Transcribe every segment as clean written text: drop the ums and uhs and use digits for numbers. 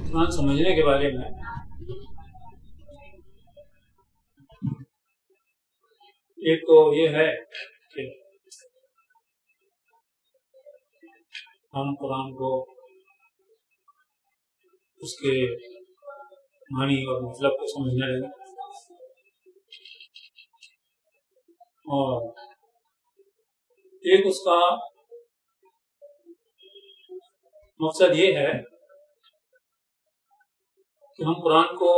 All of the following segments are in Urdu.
قرآن سمجھنے کے بارے میں ایک تو یہ ہے کہ ہم قرآن کو اس کے معنی اور مطلب کو سمجھنے لگے، اور ایک اس کا مقصد یہ ہے کہ ہم قرآن کو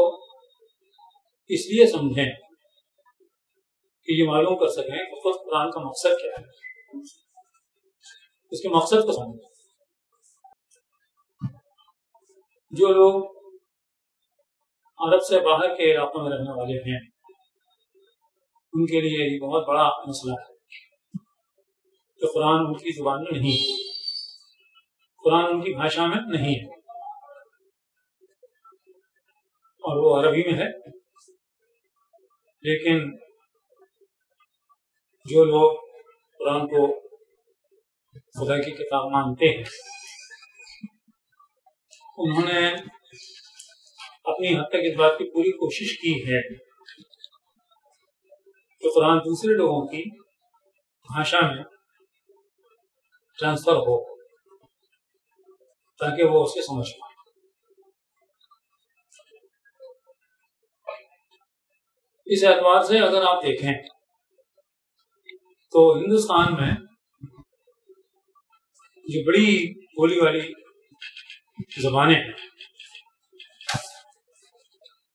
اس لیے سمجھیں کہ یہ معلوم کر سکیں کہ خود قرآن کا مقصد کیا ہے، اس کے مقصد کو سمجھیں۔ جو لوگ عرب سے باہر کے علاقوں میں رہنے والے ہیں ان کے لیے یہ بہت بڑا مسئلہ ہے کہ قرآن ان کی زبان میں نہیں ہے، قرآن ان کی بھاشا میں نہیں ہے، اور وہ عربی میں ہے، لیکن جو لوگ قرآن کو خدا کی کتاب مانتے ہیں انہوں نے اپنی حد تک اس بات کی پوری کوشش کی ہے کہ قرآن دوسرے لوگوں کی بھاشا میں ٹرانسفر ہو تاکہ وہ اسے سمجھ پائیں۔ اس اعتبار سے اگر آپ دیکھیں تو ہندوستان میں جو بڑی بولی والی زبانیں ہیں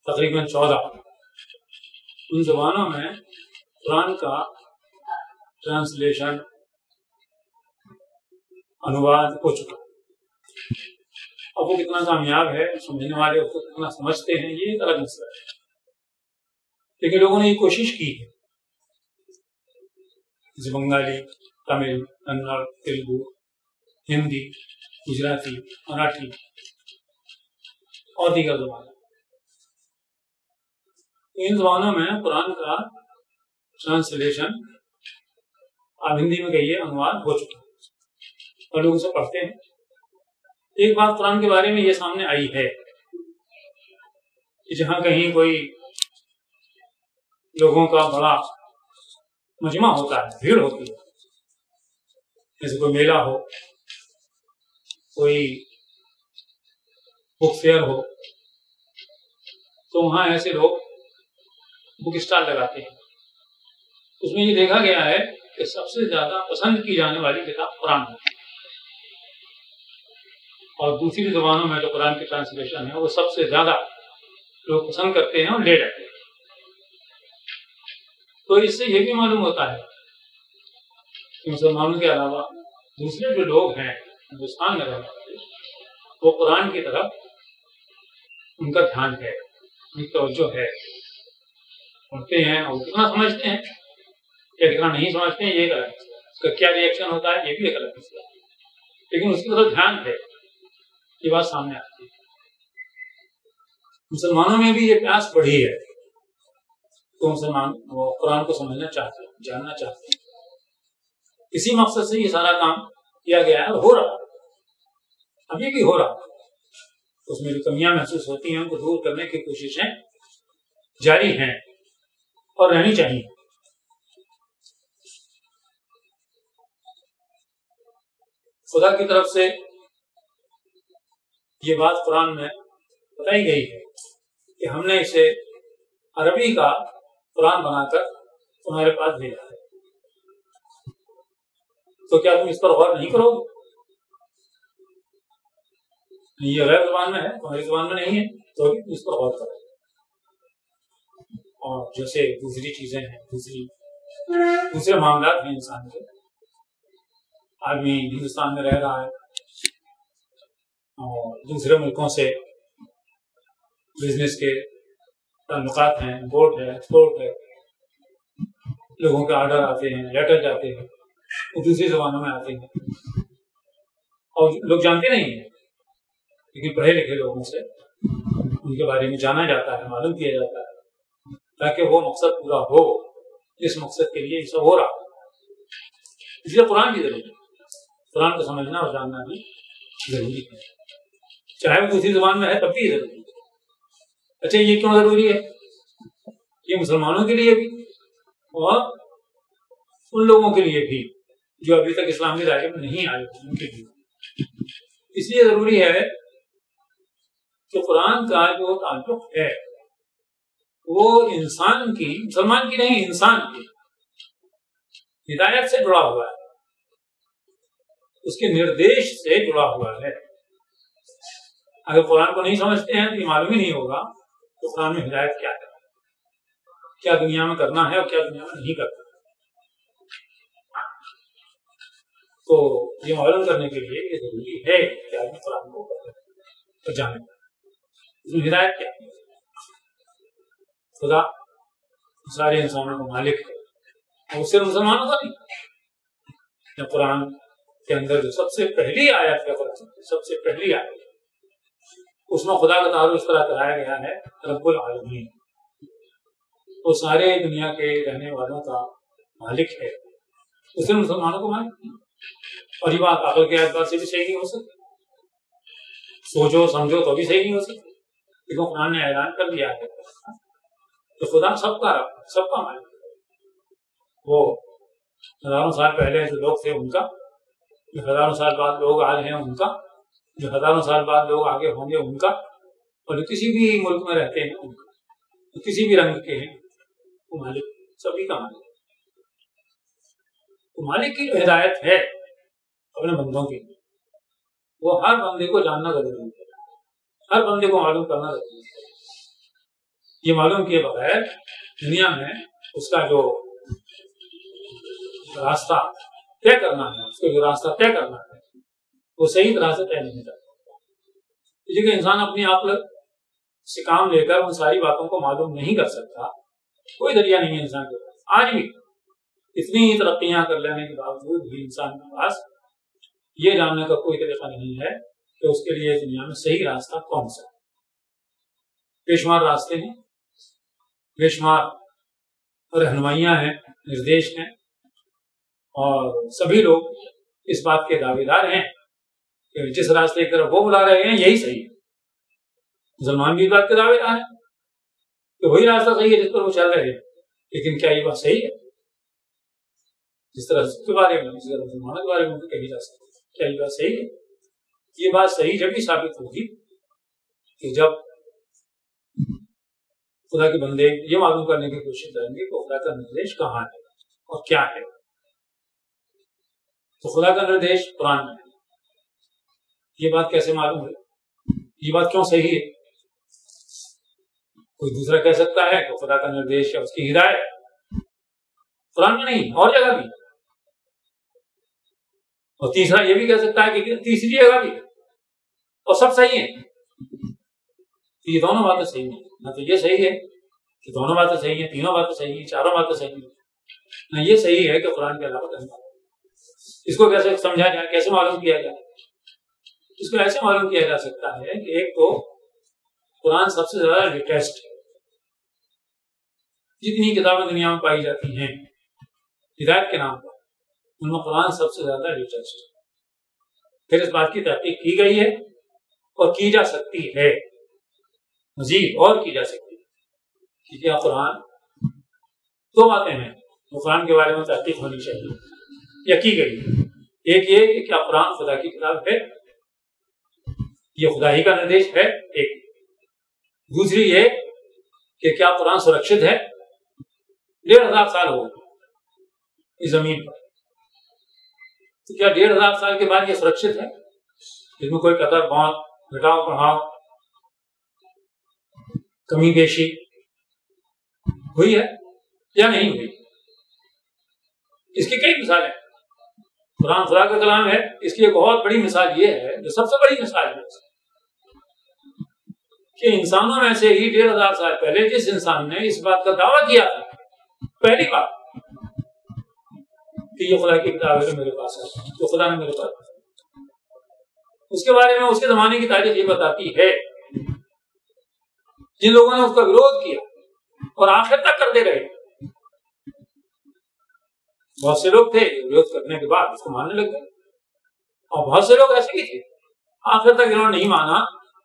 تقریباً 14، ان زبانوں میں قرآن کا ٹرانسلیشن انواد ہو چکا۔ اب وہ کتنا کامیاب ہے، سمجھنے والے اس کو کتنا سمجھتے ہیں، یہ ایک الگ مسئلہ ہے، لیکن لوگوں نے یہ کوشش کی ہے، جیسے بنگالی، تمل، کنڑ، تیلگو، ہندی، گجراتی، مراٹھی اور دیگر زبانیں۔ ان زبانوں میں قرآن کا ٹرانسلیشن آپ ہندی میں کہیے انواد ہو چکا ہے اور لوگ اسے پڑھتے ہیں۔ ایک بات قرآن کے بارے میں یہ سامنے آئی ہے کہ جہاں کہیں کوئی لوگوں کا بڑا مجمع ہوتا ہے، بھیڑ ہوتی ہے، جیسے کوئی میلہ ہو، کوئی بک فیئر ہو، تو وہاں ایسے لوگ بک اسٹال لگاتے ہیں۔ اس میں یہ دیکھا گیا ہے کہ سب سے زیادہ پسند کی جانے والی کتاب قرآن ہے، اور دوسری زبانوں میں جو قرآن کی ٹرانسلیشن ہے وہ سب سے زیادہ لوگ پسند کرتے ہیں اور لے جاتے ہیں۔ تو اس سے یہ بھی معلوم ہوتا ہے کہ مسلمانوں کے علاوہ دوسرے جو لوگ ہیں ہندوستان میں رہنے والے، وہ قرآن کی طرف ان کا دھیان ہے، ان کی توجہ ہے، پڑھتے ہیں اور کتنا سمجھتے ہیں یا کتنا نہیں سمجھتے ہیں یہ ایک الگ مسئلہ ہے، اس کا کیا ری ایکشن ہوتا ہے یہ بھی ایک الگ مسئلہ ہے، لیکن اس کی طرف دھیان ہے، یہ بات سامنے آتی ہے۔ مسلمانوں میں بھی یہ پیاس بڑھی ہے تو مسلمان وہ قرآن کو سمجھنا چاہتے ہیں، جاننا چاہتے ہیں۔ اسی مقصد سے یہ سارا کام کیا گیا ہے اور ہو رہا ہے، ابھی بھی ہو رہا ہے۔ اس میں جو کمیاں محسوس ہوتی ہیں ان کو دور کرنے کی کوششیں جاری ہیں اور رہنی چاہیے۔ خدا کی طرف سے یہ بات قرآن میں بتائی گئی ہے کہ ہم نے اسے عربی کا قرآن بنا کر تمہارے پاس بھیجا ہے، تو کیا تم اس پر غور نہیں کرو گے؟ یہ غیر زبان میں ہے، تمہاری زبان میں نہیں ہے، تو اس پر غور کرو۔ اور جیسے دوسری چیزیں ہیں، دوسرے معاملات ہیں انسان کے، آدمی ہندوستان میں رہ رہا ہے اور دوسرے ملکوں سے بزنس کے تعلقات ہیں، امپورٹ ہے، ایکسپورٹ ہے، لوگوں کے آرڈر آتے ہیں، لیٹر جاتے ہیں، وہ دوسری زبانوں میں آتے ہیں اور لوگ جانتے نہیں ہیں، لیکن پڑھے لکھے لوگوں سے ان کے بارے میں جانا جاتا ہے، معلوم کیا جاتا ہے تاکہ وہ مقصد پورا ہو، اس مقصد کے لیے یہ سب ہو رہا ہے۔ اس لیے قرآن کی ضرورت ہے، قرآن کو سمجھنا اور جاننا بھی ضروری ہے، چاہے وہ دوسری زبان میں ہے تب بھی ضروری ہے. اچھا یہ کیوں ضروری ہے؟ یہ مسلمانوں کے لیے بھی اور ان لوگوں کے لیے بھی جو ابھی تک اسلامی دائرے میں نہیں آئے ان کے لیے اس لیے ضروری ہے کہ قرآن کا جو تعلق ہے وہ انسان کی، مسلمان کی نہیں، انسان کی ہدایت سے جڑا ہوا ہے، اس کے نردیش سے جڑا ہوا ہے. اگر قرآن کو نہیں سمجھتے ہیں تو یہ معلوم ہی نہیں ہوگا کہ قرآن میں ہدایت کیا ہے، کیا دنیا میں کرنا ہے اور کیا دنیا میں نہیں کرنا. تو یہ معلوم کرنے کے لیے یہ ضروری ہے کہ آدمی قرآن کو جانے. اس میں ہدایت کیا ہے؟ خدا سارے انسانوں کا مالک ہے اور صرف مسلمانوں کا نہیں. قرآن کے اندر جو سب سے پہلی آیت ہے، سب سے پہلی آیت اس میں خدا کا تعارف اس طرح کرایا گیا ہے رب العالمین. وہ سارے دنیا کے رہنے والوں کا مالک ہے، اس سے مسلمانوں کو مالک نہیں. اور یہ بات عقل کے اعتبار سے بھی صحیح نہیں ہو سکتی، سوچو سمجھو تو بھی صحیح نہیں ہو سکتی، لیکن قرآن نے اعلان کر دیا ہے کہ خدا سب کا رب، سب کا مالک ہے. وہ ہزاروں سال پہلے جو لوگ تھے ان کا، جو ہزاروں سال بعد لوگ آئے ہیں ان کا، جو ہزاروں سال بعد لوگ آگے ہوں گے ان کا، اور جو کسی بھی ملک میں رہتے ہیں ان کا، جو کسی بھی رنگ کے ہیں، وہ مالک سبھی کا مالک ہے. تو مالک کی جو ہدایت ہے اپنے بندوں کی، وہ ہر بندے کو جاننا ضروری ہے، ہر بندے کو معلوم کرنا ضروری ہے. یہ معلوم کیے بغیر دنیا میں اس کا جو راستہ طے کرنا ہے، اس کا جو راستہ طے کرنا ہے وہ صحیح طرح سے طے نہیں کرتا. کیونکہ انسان اپنی عقل سے کام لے کر ان ساری باتوں کو معلوم نہیں کر سکتا. کوئی ذریعہ نہیں ہے انسان کے پاس. آج بھی اتنی ترقیاں کر لینے کے باوجود بھی انسان کے پاس یہ جاننے کا کوئی طریقہ نہیں ہے کہ اس کے لیے دنیا میں صحیح راستہ کون سا ہے. بے شمار راستے ہیں، بے شمار رہنمائیاں ہیں، نردیش ہیں، اور سبھی لوگ اس بات کے دعوے دار ہیں کہ جس راستے کی طرف وہ بلا رہے ہیں یہی صحیح ہے. مسلمان بھی اس بات کے دعوے دار ہیں کہ وہی راستہ صحیح ہے جس پر وہ چل رہے ہیں. لیکن کیا یہ بات صحیح ہے؟ جس طرح اس کے بارے میں، جس طرح مسلمانوں کے بارے میں کہی جا سکتی ہے، کیا یہ بات صحیح ہے؟ یہ بات صحیح جب بھی ثابت ہوگی کہ جب خدا کے بندے یہ معلوم کرنے کی کوشش کریں گے کہ خدا کا نردیش کہاں ہے اور کیا ہے. تو خدا کا نردیش قرآن میں ہے. یہ بات کیسے معلوم ہوئی؟ یہ بات کیوں صحیح ہے؟ کوئی دوسرا کہہ سکتا ہے کہ خدا کا نردیش ہے اس کی ہدایت قرآن میں نہیں، اور جگہ بھی. اور تیسرا یہ بھی کہہ سکتا ہے کہ تیسری جگہ بھی، اور سب صحیح ہیں. یہ دونوں باتیں صحیح ہیں. نہ تو یہ صحیح ہے کہ دونوں باتیں صحیح ہیں، تینوں باتیں صحیح ہیں، چاروں باتیں صحیح ہیں. نہ یہ صحیح ہے کہ قرآن کے علاوہ کہیں. اس کو کیسے سمجھا جائے، کیسے معلوم کیا جائے؟ اس کو ایسے معلوم کیا جا سکتا ہے کہ ایک تو قرآن سب سے زیادہ لیٹسٹ ہے. جتنی کتابیں دنیا میں پائی جاتی ہیں ہدایت کے نام پر، ان میں قرآن سب سے زیادہ لیٹسٹ ہے. پھر اس بات کی تحقیق کی گئی ہے اور کی جا سکتی ہے، مزید اور کی جا سکتی ہے کہ کیا قرآن، دو باتیں ہیں جو قرآن کے بارے میں تحقیق ہونی چاہیے یا کی گئی. ایک یہ کہ کیا قرآن خدا کی کتاب ہے، یہ خدا ہی کا نردیش ہے. ایک دوسری یہ کہ کیا قرآن سرکشت ہے. 1500 سال ہو اس زمین پر، تو کیا 1500 سال کے بعد یہ سرکشت ہے؟ اس میں کوئی قطر بہت گھٹاؤ بڑھاؤ، کمی بیشی ہوئی ہے یا نہیں ہوئی؟ اس کی کئی مثالیں. قرآن خدا کا کلام ہے. اس کی ایک بہت بڑی مثال یہ ہے، جو سب سے بڑی مثال ہے، کہ انسانوں میں سے ہی 1500 سال پہلے جس انسان نے اس بات کا دعویٰ کیا تھا پہلی بار کہ یہ خدا کی کتاب ہے جو میرے پاس ہے، جو خدا نے میرے پاس ہے، اس کے بارے میں اس کے زمانے کی تاریخ یہ بتاتی ہے. جن لوگوں نے اس کا وروଧ کیا اور آخر تک کرتے رہے، بہت سے لوگ تھے وروଧ کرنے کے بعد اس کو ماننے لگ گئے، اور بہت سے لوگ ایسے بھی تھے آخر تک انہوں نے نہیں مانا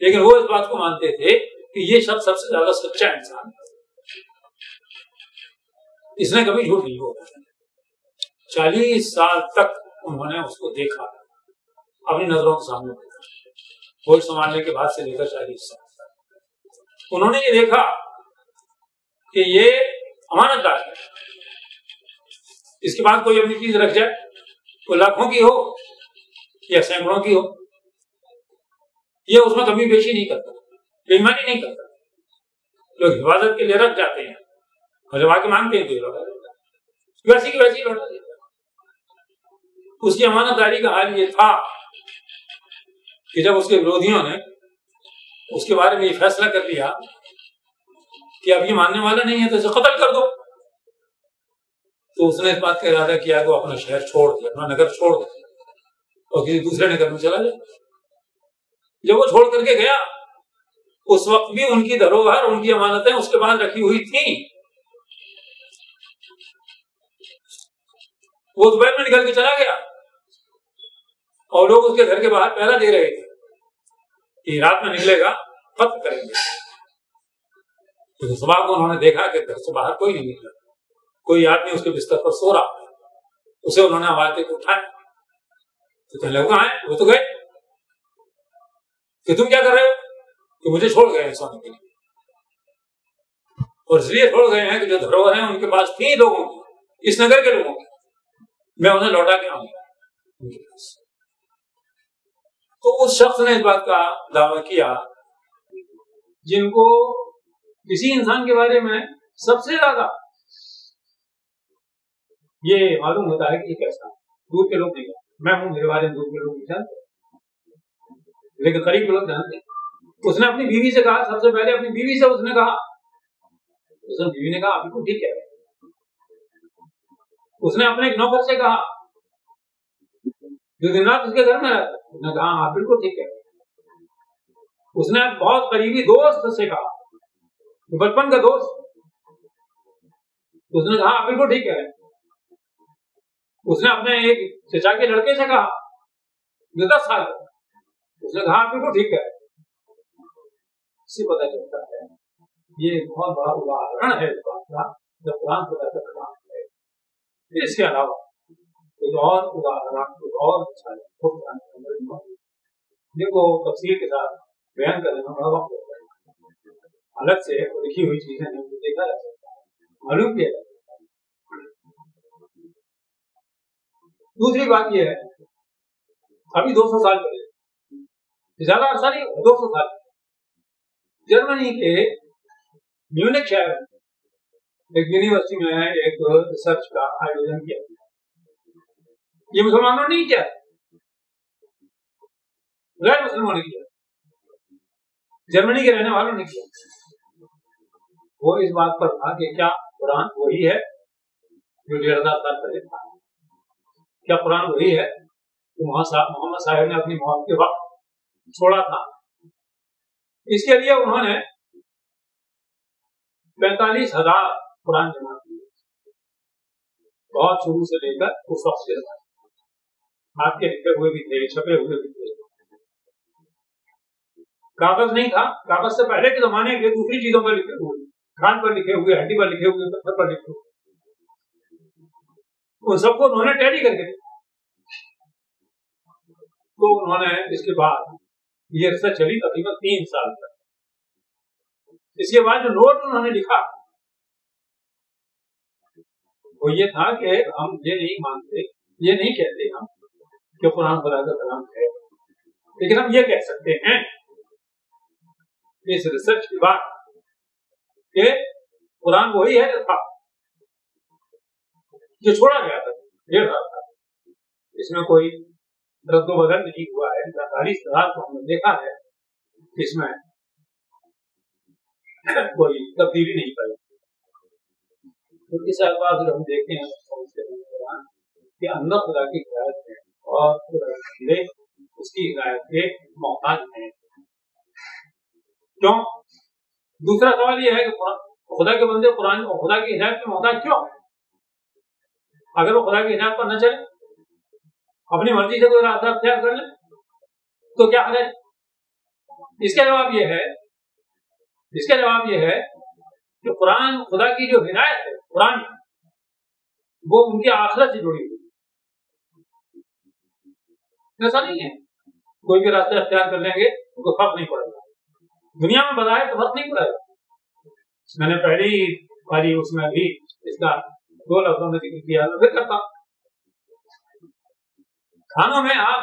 لیکن وہ اس بات کو مانتے تھے کہ یہ شخص سب سے زیادہ سچا انسان ہے، اس نے کبھی جھوٹ نہیں بولا۔ 40 سال تک انہوں نے اس کو دیکھا، اپنی نظروں کے سامنے دیکھا، ہوش سنبھالنے کے بعد سے لے کر 40 سال تک انہوں نے یہ دیکھا کہ یہ امانت دار ہے، اس کے بعد کوئی اپنی چیز رکھ جائے، وہ لاکھوں کی ہو یا سینکڑوں کی ہو، یہ اس میں کمی بیشی نہیں کرتا، بے ایمانی نہیں کرتا۔ لوگ حفاظت کے لیے رکھ جاتے ہیں اور جب آ کے مانگتے ہیں تو یہ لوٹا دیتا ہے، ویسی کی ویسی لوٹا دیتا ہے۔ اس کی امانت داری کا حال یہ تھا کہ جب اس کے ورودھیوں نے اس کے بارے میں یہ فیصلہ کر لیا کہ اب یہ ماننے والا نہیں ہے تو اسے قتل کر دو، تو اس نے اس بات کا ارادہ کیا کہ وہ اپنا شہر چھوڑ دے، اپنا نگر چھوڑ دے اور کسی دوسرے نگر میں چلا جائے۔ جب وہ چھوڑ کر کے گیا، اس وقت بھی ان کی دھروہر، ان کی امانتیں اس کے بعد رکھی ہوئی تھیں۔ وہ دوپہر میں نکل کے چلا گیا اور لوگ اس کے گھر کے باہر پہرا دے رہے تھے کہ رات میں نکلے گا قتل کریں گے۔ تو صبح کو انہوں نے دیکھا کہ گھر سے باہر کوئی نہیں نکلا، کوئی آدمی اس کے بستر پر سو رہا، اسے انہوں نے آواز دے کے اٹھایا تو کہنے لگے کہاں ہیں؟ وہ تو گئے۔ کہ تم کیا کر رہے ہو؟ کہ مجھے چھوڑ گئے ہیں سونے کے لیے، اور اس لیے چھوڑ گئے ہیں کہ جو دھروہر ہیں ان کے پاس تھی لوگوں کی، اس نگر کے لوگوں کی، میں انہیں لوٹا کے آؤں گا ان کے پاس۔ تو اس شخص نے اس بات کا دعویٰ کیا جن کو کسی انسان کے بارے میں سب سے زیادہ یہ معلوم ہوتا ہے کہ یہ کیسا ہے، دور کے لوگ نہیں جانتے، میں ہوں میرے بارے میں دور کے لوگ نہیں جانتے لیکن قریب کے لوگ جانتے ہیں۔ اس نے اپنی بیوی سے کہا، سب سے پہلے اپنی بیوی سے اس نے کہا، اس نے بیوی نے کہا آپ بالکل ٹھیک ہے۔ اس نے اپنے ایک نوکر سے کہا جو دن رات اس کے گھر میں رہتا، اس نے کہا آپ بالکل ٹھیک ہے۔ اس نے بہت قریبی دوست سے کہا، بچپن کا دوست، اس نے کہا آپ بالکل ٹھیک ہے۔ اس نے اپنے ایک چچا کے لڑکے سے کہا جو 10 سال کا، اس نے کہا آپ بالکل ٹھیک ہے۔ اس سے پتہ چلتا ہے یہ بہت بڑا اداہرن ہے اس بات کا جب قرآن خدا کا کلام ہے۔ اس کے علاوہ کچھ اور اداہرن، کچھ اور دیکھو تفصیل کے ساتھ بیان کرنے میں بڑا وقت ہوتا ہے، الگ سے لکھی ہوئی چیزیں ہیں جو دیکھا جا سکتا ہے، معلوم کیا جا سکتا ہے۔ دوسری بات یہ ہے ابھی 200 سال پہلے، زیادہ عرصہ نہیں، 200 سال جرمنی کے میونک شہر میں ایک یونیورسٹی میں ایک ریسرچ کا آیوجن کیا، یہ مسلمانوں نے نہیں کیا، غیر مسلمانوں نے کیا، جرمنی کے رہنے والوں نے کیا۔ وہ اس بات پر تھا کہ کیا قرآن وہی ہے جو 1500 سال پہلے تھا، کیا قرآن وہی ہے کہ محمد صاحب نے اپنی موت کے وقت چھوڑا تھا۔ اس کے لیے انہوں نے 45,000 قرآن جمع کیے، بہت شروع سے لے کر اس وقت سے ہاتھ کے لکھے ہوئے بھی تھے، چھپے ہوئے بھی تھے، کاغذ نہیں تھا، کاغذ سے پہلے کے زمانے کے دوسری چیزوں پر لکھے ہوئے، کھان پر لکھے ہوئے، ہڈی پر لکھے ہوئے، پتھر پر لکھے ہوئے، ان سب کو انہوں نے ٹیلی کر کے دیا۔ تو انہوں نے اس کے بعد یہ عرصہ چلی تقریباً 3 سال تک۔ اس کے بعد جو نوٹ انہوں نے لکھا وہ یہ تھا کہ ہم یہ نہیں مانتے، یہ نہیں کہتے ہم کہ قرآن خدا کا کلام ہے، لیکن ہم یہ کہہ سکتے ہیں اس ریسرچ کے بعد کہ قرآن وہی ہے جو تھا، جو چھوڑا گیا تھا 1,500 سال، اس میں کوئی رد و بدل نہیں ہوا ہے۔ 45,000 کو ہم نے دیکھا ہے، اس میں کوئی تبدیلی نہیں پائی۔ تو اس اعتبار سے ہم دیکھتے ہیں کہ اندر خدا کی ہدایت ہے اور اس کی ہدایت کے محتاج ہیں۔ کیوں؟ دوسرا سوال یہ ہے کہ خدا کے بندے قرآن اور خدا کی ہدایت کے محتاج کیوں؟ اگر وہ خدا کی ہدایت پر نہ چلے، اپنی مرضی سے کوئی راستہ اختیار کر لے تو کیا کرے؟ اس کا جواب یہ ہے کہ قرآن خدا کی جو ہدایت ہے قرآن وہ ان کی آخرت سے جڑی ہوئی، ایسا نہیں ہے کوئی بھی راستہ اختیار کر لیں گے تو کوئی فرق نہیں پڑے گا، دنیا میں بظاہر تو فرق نہیں پڑے گا۔ میں نے پہلی والی اس میں بھی اس کا 2 لفظوں میں ذکر کیا، پھر کرتا ہوں۔ کھانوں میں آپ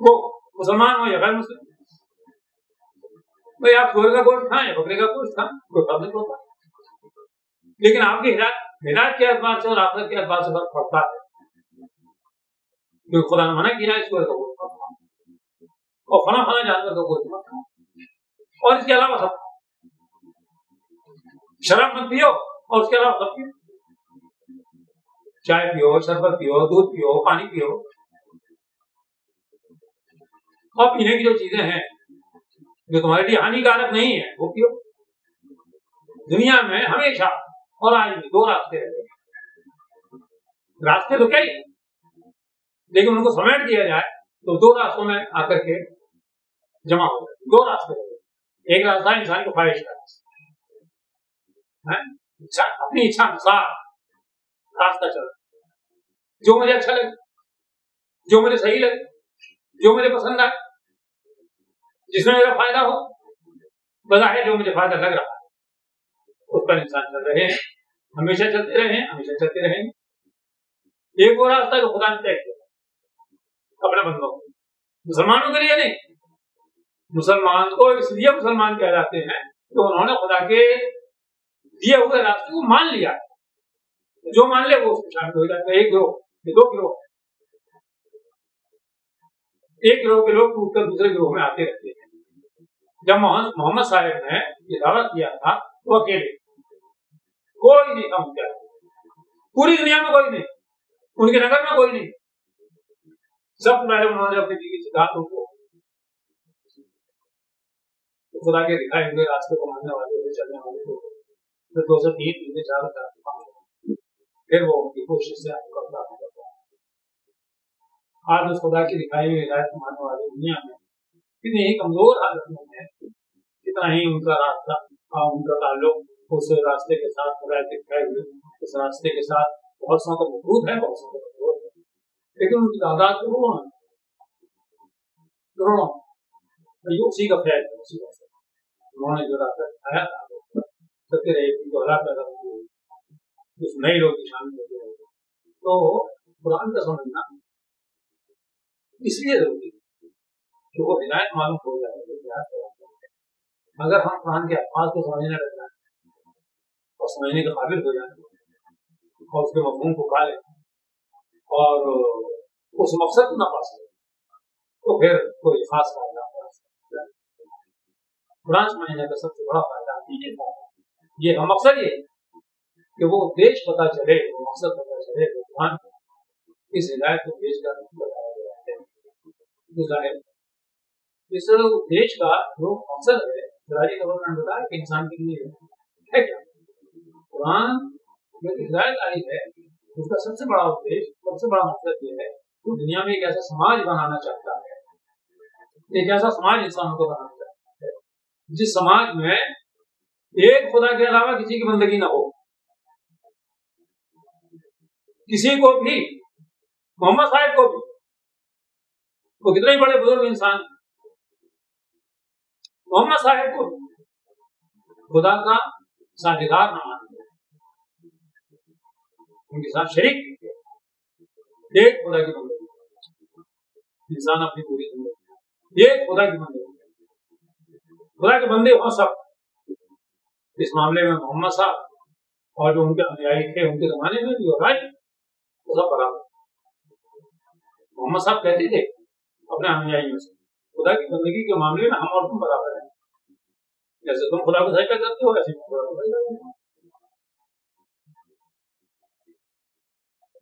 وہ مسلمان ہو یا غیر مسلم، بھائی آپ سور کا گوشت کھائیں یا بکرے کا گوشت کھائیں کوئی فرق نہیں پڑتا، لیکن آپ کی ہدایت کے اعتبار سے اور آخرت کے اعتبار سے فرق پڑتا ہے، کیونکہ خدا نے منع کیا ہے سور کا گوشت کھانا اور فلاں جانور کا گوشت مت کھانا، اور اس کے علاوہ سب شراب مت پیو اور اس کے علاوہ سب پیو، چائے پیو، شربت پیو، دودھ پیو، پانی پیو، اور پینے کی جو چیزیں ہیں جو تمہارے لیے ہانیکارک نہیں ہے وہ پیو۔ دنیا میں ہمیشہ اور آج بھی 2 راستے رہتے ہیں، راستے تو کئی لیکن ان کو سمیٹ دیا جائے تو 2 راستوں میں آ کر کے جمع ہو جائے۔ 2 راستے رہتے ہیں، ایک راستہ انسان کو خواہش کا اپنی اچھا انسار راستہ چل رہا، جو مجھے اچھا لگے، جو مجھے صحیح لگے، جو مجھے پسند آئے، جس میں میرا فائدہ ہو، بظاہر جو مجھے فائدہ لگ رہا ہے اس پر انسان چل رہے ہیں، ہمیشہ چلتے رہے ہیں، ہمیشہ چلتے رہیں گے۔ ایک وہ راستہ جو خدا نے طے کیا اپنے بندوں کو، مسلمانوں کے لیے نہیں، مسلمان کو اس لیے مسلمان کہلاتے ہیں کہ انہوں نے خدا کے دیے ہوئے راستے کو مان لیا، جو مان لے وہ اس میں شامل ہو جاتا ہے۔ ایک گروہ، 2 گروہ، ایک گروہ کے لوگ ٹوٹ کر دوسرے گروہ میں آتے رہتے ہیں۔ جب محمد صاحب نے یہ دعویٰ کیا تھا وہ اکیلے، کوئی نہیں تھا، پوری دنیا میں کوئی نہیں، ان کے نگر میں کوئی نہیں، سب سے پہلے انہوں نے اپنی بیوی سے کہا تو خدا کے دکھائے ہوئے راستے کو ماننے والے چلنے والے کو 203 4 پھر وہ ان کی کوشش سے آپ کو آج اس خدا کی دکھائی ہوئی ہدایت کو ماننے والے دنیا میں کتنی ہی کمزور حالت میں ہے، کتنا ہی ان کا راستہ ان کا تعلق اس راستے کے ساتھ ہدایت دکھائے ہوئے اس راستے کے ساتھ بہت سو کا مفروض ہے، بہت سو کا مفروض ہے، لیکن ان کی تعداد کروڑوں اسی کا فیض ہے، اسی کا انہوں نے جو راستہ دکھایا تھا سب کے رہے جو اللہ پیدا ہوئی کچھ نئے لوگ شامل ہو گئے، تو قرآن کا سمجھنا اس لیے ضروری ہے کہ وہ ہدایت معلوم ہو جائے۔ اگر ہم قرآن کے الفاظ کو سمجھنے لگ جائیں اور سمجھنے کے قابل ہو جائیں اور اس کے مفہوم کو پا لیں اور اس مقصد کو نہ پا سکیں تو پھر کوئی خاص فائدہ نہیں۔ قرآن سمجھنے کا سب سے بڑا فائدہ یہ ہے، مقصد یہ کہ وہ دیش پتہ چلے، وہ مقصد پتہ چلے، وہ قرآن اس ہدایت کو پیش کر بتایا گیا ہے۔ اس دیش کا جو مقصد ہے ظاہری طور پر بتایا کہ انسان کے لیے ہے کیا، قرآن جو ہدایت آئی ہے اس کا سب سے بڑا ادیش، سب سے بڑا مقصد یہ ہے کہ دنیا میں ایک ایسا سماج بنانا چاہتا ہے، ایک ایسا سماج انسانوں کو بنانا چاہتا ہے جس سماج میں ایک خدا کے علاوہ کسی کی بندگی نہ ہو، کسی کو بھی، محمد صاحب کو بھی، وہ کتنے ہی بڑے بزرگ انسان، محمد صاحب کو خدا کا ساجھیدار نہ مانتے، ان کے ساتھ شریک ایک خدا کی بندگی، انسان اپنی پوری زندگی ایک خدا کی بندگی، خدا کے بندے ہو سب۔ اس معاملے میں محمد صاحب اور جو ان کے انیائی تھے ان کے زمانے میں بھی اور آج سب برابر۔ محمد صاحب کہتے تھے اپنے انیائیوں سے خدا کی بندگی کے معاملے میں ہم اور تم برابر ہیں، جیسے تم خدا کو سجدہ کرتے ہو ایسے تم خدا کو سجدہ کرتے ہو،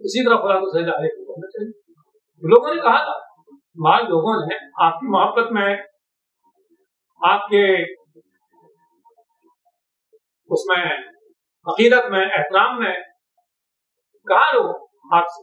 اسی طرح خدا کو سجدہ ہر ایک کو کرنا چاہیے۔ لوگوں نے کہا تھا، بعض لوگوں نے آپ کی محبت میں، آپ کے اس میں عقیدت میں، احترام میں کہا لوگ آپ سے،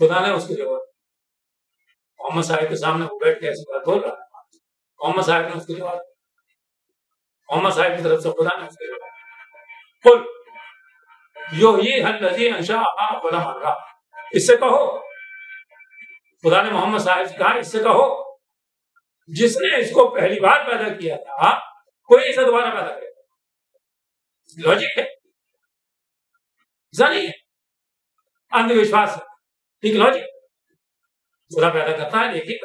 خدا نے اس کو جواب محمد صاحب کے سامنے وہ بیٹھ کے ایسی بات بول رہا ہے. محمد صاحب نے اس کو جواب محمد صاحب کی طرف سے خدا نے اس کو جواب قل یحییھا الذی انشأھا اول مرہ. اس سے کہو, خدا نے محمد صاحب سے کہا اس سے کہو جس نے اس کو پہلی بار پیدا کیا تھا کوئی اسے دوبارہ پیدا کرے. لاجک ہے, نہیں ہے اندھ وشواس ہے, ٹھیک لاجک. خدا پیدا کرتا ہے, دیکھیے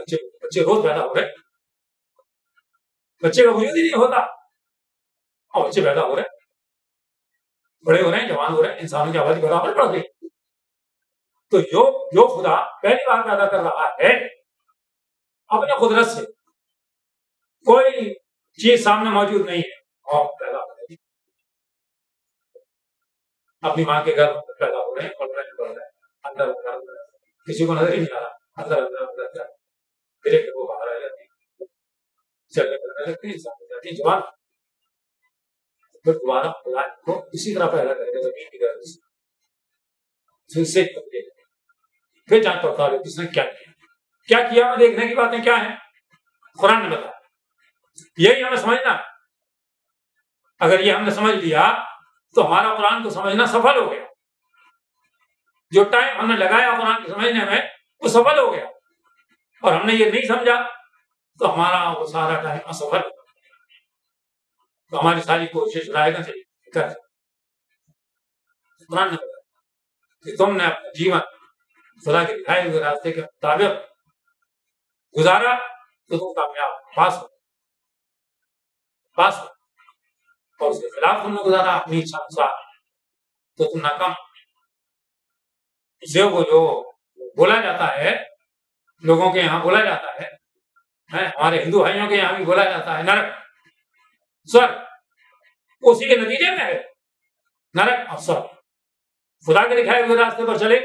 بچے روز پیدا ہو رہے, بچے کا وجود ہی نہیں ہوتا اور بچے پیدا ہو رہے, بڑے ہو رہے ہیں, جوان ہو رہے ہیں, انسانوں کی آبادی برابر بڑھ گئی. تو جو خدا پہلی بار پیدا کر رہا ہے اپنے قدرت سے, کوئی چیز سامنے موجود نہیں ہے اور پیدا ہو رہی ہے, اپنی ماں کے گھر پیدا ہو رہے ہیں, پڑھ رہے ہیں, اندر کسی کو نظر ہی نہیں آ رہا, اندر پھر ایک وہ باہر آ جاتی ہے, چلنے پھرنے لگتی ہے, انسان ہو جاتی ہے جوان, پھر دوبارہ خدا کو اسی طرح پیدا کرے گا زمین کی طرح سے, پھر جان پڑتا ہے کس نے کیا کیا. دیکھنے کی باتیں کیا ہیں قرآن نے بتایا, یہی ہمیں سمجھنا. اگر یہ ہم نے سمجھ لیا تو ہمارا قرآن کو سمجھنا سفل ہو گیا. جو ٹائم ہم نے لگایا قرآن کو سمجھنے میں وہ سفل ہو گیا, اور ہم نے یہ نہیں سمجھا تو ہمارا وہ سارا ٹائم اسفل. تو ہماری ساری کوشش رائے گا چاہیے کر. قرآن نے بتایا کہ تم نے اپنا جیون خدا کے دکھائے ہوئے راستے کے مطابق گزارا تو تم کامیاب پاس ہو, اور اس کے خلاف تم نے گزارا اپنی اچھا انسار تو تم ناکام. اسے وہ جو بولا جاتا ہے, لوگوں کے یہاں بولا جاتا ہے, ہمارے ہندو بھائیوں کے یہاں بھی بولا جاتا ہے نرک سورگ, اسی کے نتیجے میں ہے نرک اور سورگ. خدا کے دکھائے ہوئے راستے پر چلے,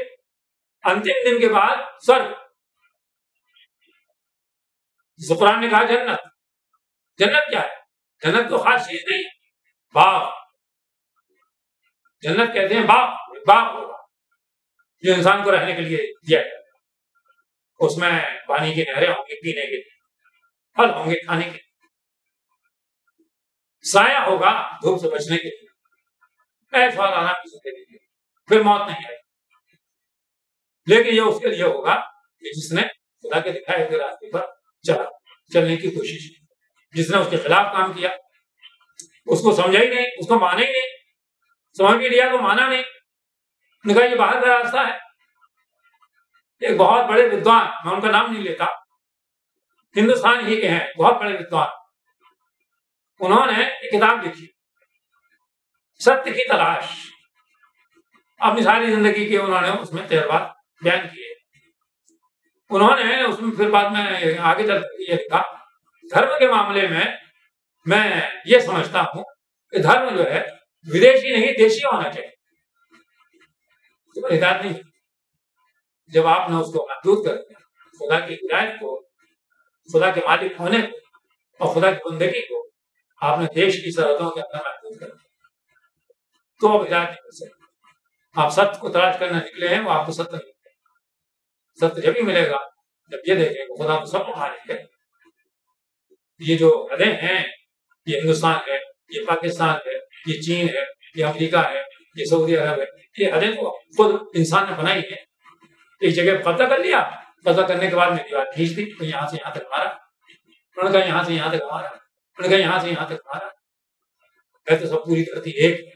انتم دن کے بعد سورگ. قرآن نے کہا جنت. جنت کیا ہے؟ جنت تو خاص چیز نہیں ہے, باغ. جنت کہتے ہیں باغ ہوگا جو انسان کو رہنے کے لیے دیا جائے. اس میں پانی کی نہریں ہوں گی پینے کے لیے, پھل ہوں گے کھانے کے لیے, سایہ ہوگا دھوپ سے بچنے کے لیے, ایسا آرام کی زندگی کے لیے, پھر موت نہیں آئے. لیکن یہ اس کے لیے ہوگا کہ جس نے خدا کے دکھائے ہوئے راستے پر چلنے کی کوشش کی. جس نے اس کے خلاف کام کیا, اس کو سمجھا ہی نہیں, اس کو مانا ہی نہیں, سمجھ بھی لیا تو مانا نہیں, نے کہا یہ باہر کا راستہ ہے. ایک بہت بڑے ودوان, میں ان کا نام نہیں لیتا, ہندوستان ہی کے ہیں بہت بڑے ودوان, انہوں نے ایک کتاب لکھی ستیہ کی تلاش. اپنی ساری زندگی کے انہوں نے اس میں تجربات بیان کیے. انہوں نے اس میں پھر بعد میں آگے چل یہ لکھا, دھرم کے معاملے میں یہ سمجھتا ہوں کہ دھرم جو ہے ودیشی نہیں دیشی ہونا چاہیے. ہدایت نہیں, جب آپ نے اس کو محدود کر دیا, خدا کی ہدایت کو, خدا کے مالک ہونے کو اور خدا کی بندگی کو آپ نے دیش کی سرحدوں کے اندر محدود کر دیا, تو اب ہدایت نہیں کر سکتے. آپ ستیہ کو تلاش کرنے نکلے ہیں, وہ آپ کو ستیہ نہیں ملے گا. ستیہ جب ہی ملے گا جب یہ دیکھیں کہ خدا تو سب کو مالک ہے. یہ جو حدیں ہیں, یہ ہندوستان ہے, یہ پاکستان ہے, یہ چین ہے, یہ امریکہ ہے, یہ سعودی عرب ہے, یہ حدیں تو خود انسان نے بنائی ہے. ایک جگہ قبضہ کر لیا, قبضہ کرنے کے بعد میں دیوار کھینچ دی, تو یہاں سے یہاں تک مارا, انہوں نے کہا یہاں سے یہاں تک مارا, انہوں نے کہا یہاں سے یہاں تک مارا. ہے تو سب پوری دھرتی ایک ہے.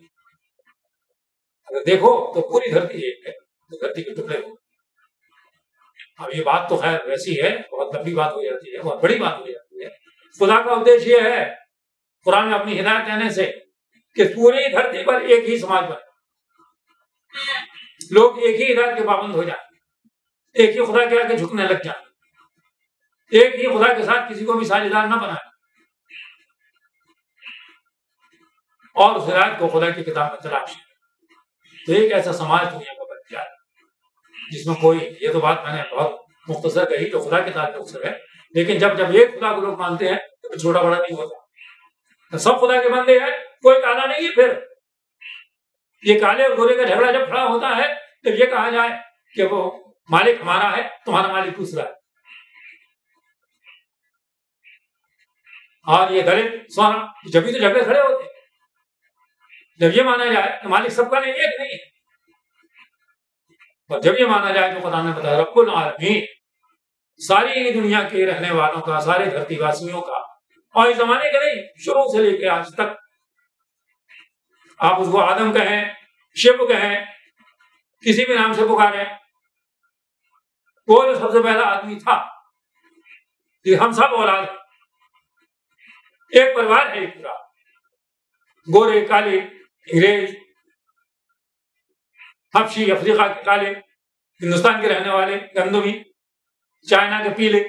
اگر دیکھو تو پوری دھرتی ایک ہے, تو دھرتی کے ٹکڑے ہو. اب یہ بات تو خیر ویسی ہے, بہت لمبی بات ہو جاتی ہے, بہت بڑی بات ہو جاتی ہے. خدا کا ادیش یہ ہے قرآن میں اپنی ہدایت دینے سے کہ پوری دھرتی پر ایک ہی سماج بنے, لوگ ایک ہی ہدایت کے پابند ہو جائیں, ایک ہی خدا کے آگے جھکنے لگ جائیں, ایک ہی خدا کے ساتھ کسی کو بھی ساجھیدار نہ بنائیں, اور اس ہدایت کو خدا کی کتاب میں تلاش. تو ایک ایسا سماج دنیا کا بن جائے جس میں کوئی, یہ تو بات میں نے بہت مختصر کہی جو خدا کے تعلق سے ہے, لیکن جب ایک خدا کو لوگ مانتے ہیں تو چھوٹا بڑا نہیں ہوتا. سب خدا کے بندے ہیں, کوئی کالا نہیں ہے. پھر یہ کالے اور گورے کا جھگڑا جب کھڑا ہوتا ہے تو یہ کہا جائے کہ وہ مالک ہمارا ہے، تمہارا مالک دوسرا ہے. اور یہ دلت سونا جبھی تو جھگڑے کھڑے ہوتے ہیں. جب یہ مانا جائے کہ مالک سب کا نہیں، ایک نہیں ہے، اور جب یہ مانا جائے تو قرآن نے بتایا رب العالمین، ساری دنیا کے رہنے والوں کا، سارے دھرتی واسیوں کا، اور اس زمانے کے نہیں، شروع سے لے کے آج تک. آپ اس کو آدم کہیں، شب کہیں، کسی بھی نام سے پکاریں، وہ جو سب سے پہلا آدمی تھا، کہ ہم سب اولاد ہیں، ایک پریوار ہے ایک پورا، گورے کالے انگریز، حبشی افریقہ کے کالے، ہندوستان کے رہنے والے گندمی، چائنا کے پیلے،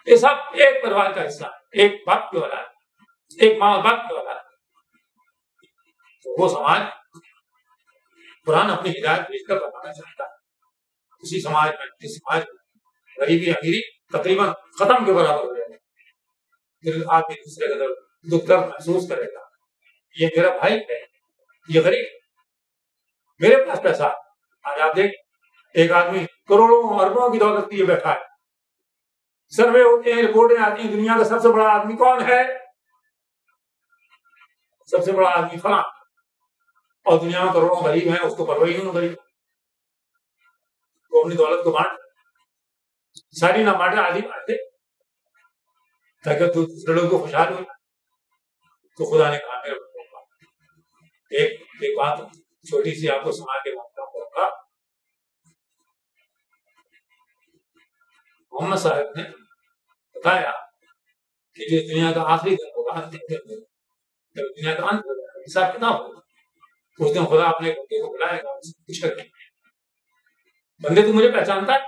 یہ سب ایک پریوار کا حصہ ہے، ایک باپ کی اولاد، ایک ماں اور باپ کی اولاد. وہ سماج قرآن اپنی ہدایت پیش کر بتانا چاہتا ہے. اسی سماج میں غریبی امیری تقریباً ختم کے برابر ہو جائے گا. پھر آپ ایک دوسرے کا دکھ درد محسوس کرے گا. یہ میرا بھائی ہے، یہ غریب ہے، میرے پاس پیسہ ہے. آج آپ دیکھیں ایک آدمی کروڑوں اربوں کی دولت لیے بیٹھا ہے، سروے ہوتے ہیں، رپورٹیں آتی ہیں، دنیا کا سب سے بڑا آدمی کون ہے؟ سب سے بڑا آدمی فلاں، اور دنیا میں کروڑوں غریب ہیں، اس کو پرواہ ہی نہیں غریب کو اپنی دولت کو بانٹ، ساری نہ بانٹے آدھی بانٹ دے تاکہ تو دوسرے لوگ کو خوشحال ہو. تو خدا نے کہا میرے ایک بات چھوٹی سی آپ کو سنا کے ہوگا. محمد صاحب نے بتایا کہ جو دنیا کا آخری دن ہوگا، دنیا کا انت ہوگا، حساب کتاب ہوگا، اس دن خدا اپنے بندے کو بلائے گا، پوچھے گا بندے تو مجھے پہچانتا ہے؟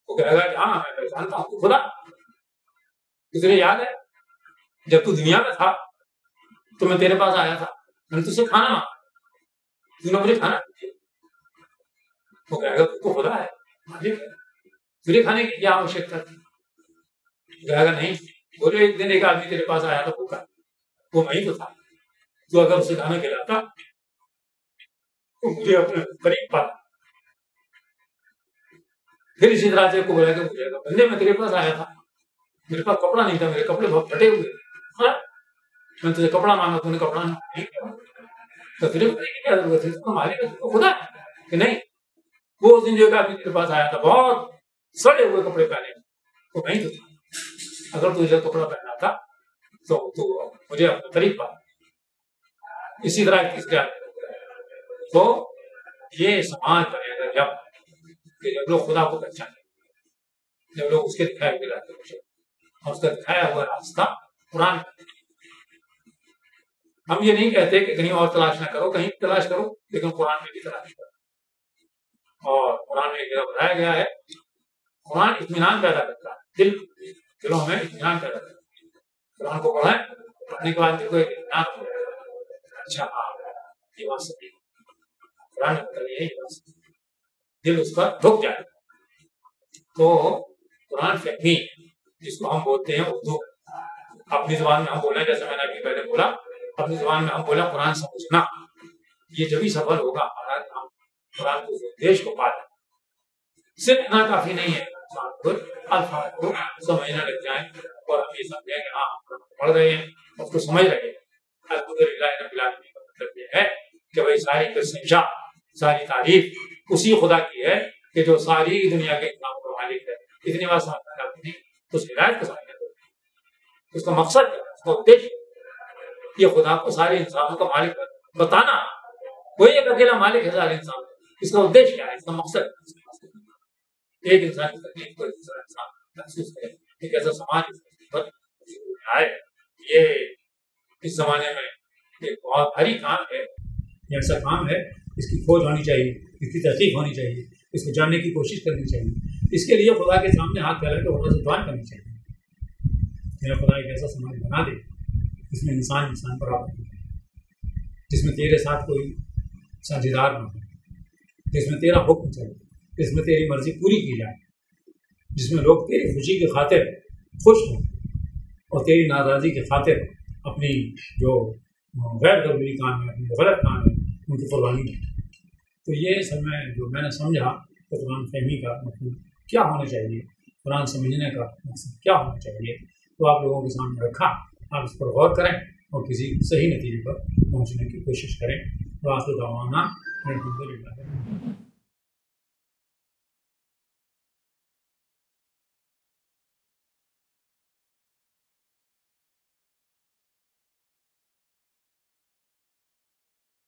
وہ کہے گا کہ ہاں میں پہچانتا ہوں. خدا تجھے یاد ہے جب تو دنیا میں تھا تو میں تیرے پاس آیا تھا، میں نے تجھ سے کھانا مانگا، تو نے مجھے کھانا دیا. وہ کہے گا تو خدا ہے، مالک ہے، تجھے کھانے کی کیا آوشکتا تھی؟ کہے گا نہیں، بولے ایک دن ایک آدمی تیرے پاس آیا تھا بھوکا، وہ میں ہی تو تھا، تو اگر اسے کھانا کھلاتا تو مجھے اپنے قریب پالا. پھر اسی طرح سے کو بلا کے پوچھے گا بندے میں تیرے پاس آیا تھا، میرے پاس کپڑا نہیں تھا، میرے کپڑے بہت پھٹے ہوئے، میں تجھے کپڑا مانگا، تو نے کپڑا نہیں کیا، تو تجھے کیا ضرورت ہے؟ تو مالک ہے خدا کہ نہیں. وہ اس دن جو ایک آدمی تیرے پاس آیا تھا بہت سڑے ہوئے کپڑے پہنے، وہ نہیں تو تھا، اگر تجھے کپڑا پہنا تھا تو مجھے اپنے قریب پالا. اسی طرح تیسرے تو یہ سماج بنے گا جب لوگ خدا کو پہچانے، جب لوگ اس کے دکھائے ہوئے راستے کو چلیں، اور اس کا دکھایا ہوا راستہ قرآن. ہم یہ نہیں کہتے کہ کہیں اور تلاش نہ کرو، کہیں تلاش کرو، لیکن قرآن میں بھی تلاش کرو. اور قرآن میں ایک جگہ بتایا گیا ہے قرآن اطمینان پیدا کرتا ہے، دلوں میں اطمینان پیدا کرتا ہے. قرآن کو پڑھیں، پڑھنے کے بعد کوئی اطمینان ہو جائے گا، اچھا ہاں یہ بات صحیح ہے، قرآن نے بتایا ہے یہ بات صحیح ہے، دل اس پر رک جائے گا. تو قرآن فہمی جس کو ہم بولتے ہیں اردو، اپنی زبان میں ہم بولیں، جیسے میں نے ابھی پہلے بولا اپنی زبان میں ہم بولا قرآن سمجھنا، یہ جبھی سفل ہوگا ہمارا کام قرآن کے دیش کو پانا. صرف اتنا کافی نہیں ہے الفاظ کو سمجھنا لگ جائیں اور ہم یہ سمجھیں کہ ہاں پڑھ رہے ہیں، اس کو سمجھ رہے ہیں. الحمدللہ رب العالمین کا مطلب یہ ہے کہ بھائی ساری پرشنسا، ساری تعریف اسی خدا کی ہے کہ جو ساری دنیا کے انسانوں کا مالک ہے. اتنی بات سمجھنا چاہتے ہیں تو اس ہدایت کو سمجھنا چاہتے ہیں، اس کا مقصد ہے، اس کا ادیش یہ خدا کو سارے انسانوں کا مالک بتانا. کوئی ایک اکیلا مالک ہے سارے انسان، اس کا ادیش کیا ہے، اس کا مقصد ایک انسان کی تکلیف کو دوسرا انسان محسوس کرے. ایک ایسا سماج آئے، یہ اس زمانے میں ایک بہت بھاری کام ہے. یہ ایسا کام ہے، اس کی کھوج ہونی چاہیے، اس کی تحقیق ہونی چاہیے، اس کو جاننے کی کوشش کرنی چاہیے. اس کے لیے خدا کے سامنے ہاتھ پھیلا کے خدا سے دعا کرنی چاہیے. میرا خدا ایک ایسا سماج بنا دے جس میں انسان برابر ہو، جس میں تیرے ساتھ کوئی ساجھیدار نہ ہو، جس میں تیرا حکم چلے، جس میں تیری مرضی پوری کی جائے، جس میں لوگ تیری خوشی کی خاطر خوش ہوں اور تیری ناراضی کی خاطر اپنی جو غیر ضروری کام ہے، اپنی غلط کام ہے، ان کی قربانی دیں. تو یہ سب میں نے سمجھا کہ قرآن فہمی کا مطلب کیا ہونا چاہیے، قرآن سمجھنے کا مقصد کیا ہونا چاہیے، تو آپ لوگوں کے سامنے رکھا، آپ اس پر غور کریں اور کسی صحیح نتیجے پر پہنچنے کی کوشش کریں۔ وآخر دعوانا الحمدللہ۔